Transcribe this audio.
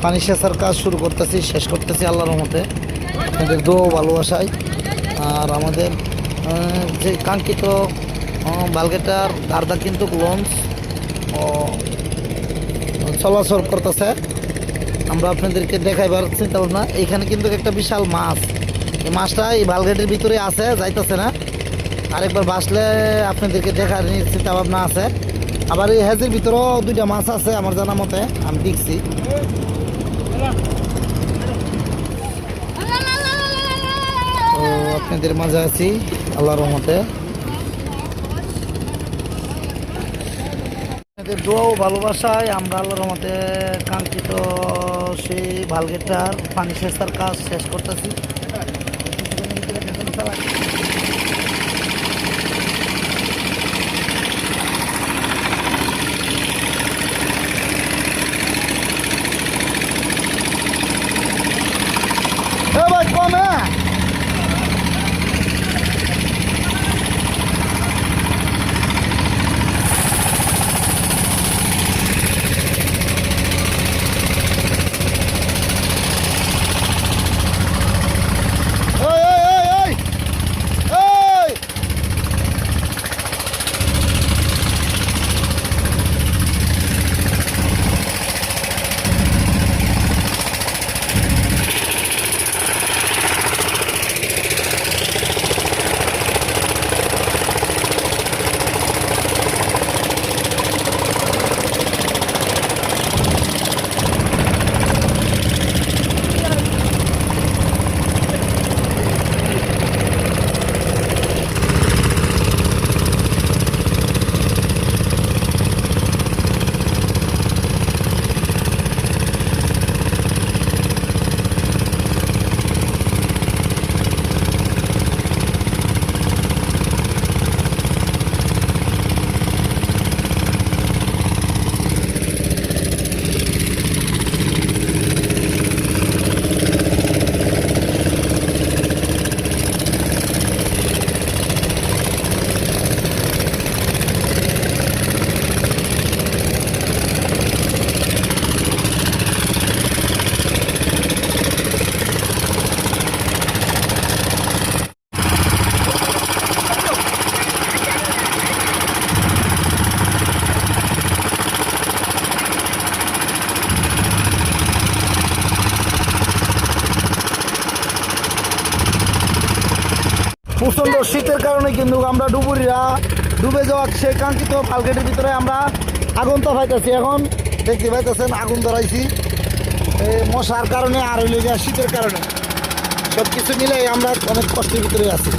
পানি সেচার কাজ শুরু করতেছি, শেষ করতেছি আল্লাহর রহমতে, আপনাদের দোয়া ভালোবাসায়। আর আমাদের যে কাঙ্ক্ষিত বালগেটার দারদা কিন্তু লঞ্চ চলাচল করতেছে। আমরা আপনাদেরকে দেখাইবার চিন্তা ভাবনা, এইখানে কিন্তু একটা বিশাল মাছ, এই মাছটা এই বালগেটের ভিতরে আছে, যাইতেছে না। আরেকবার বাসলে আপনাদেরকে দেখার চিন্তা ভাবনা আছে। আবার এই হেজের ভিতরেও দুইটা মাছ আছে আমার জানা মতে, আমি দেখছি। তো আপনাদের মাঝে আছি আল্লাহর রহমতে। আপনাদের দোয়া ও ভালোবাসায় আমরা আল্লাহর রহমতে কাঙ্ক্ষিত সেই ভালগেটার পানি সেচার কাজ শেষ করতেছি। ভাই কমে প্রচণ্ড শীতের কারণে কিন্তু আমরা ডুবে যাওয়া সেই কাঙ্ক্ষিত ফালগেটের ভিতরে আমরা আগুন তো পাইতেছি। এখন দেখতে পাইতেছেন আগুন ধরাইছি মশার কারণে আর হইলে শীতের কারণে, সব কিছু মিলে আমরা অনেক কষ্টের ভিতরে আছি।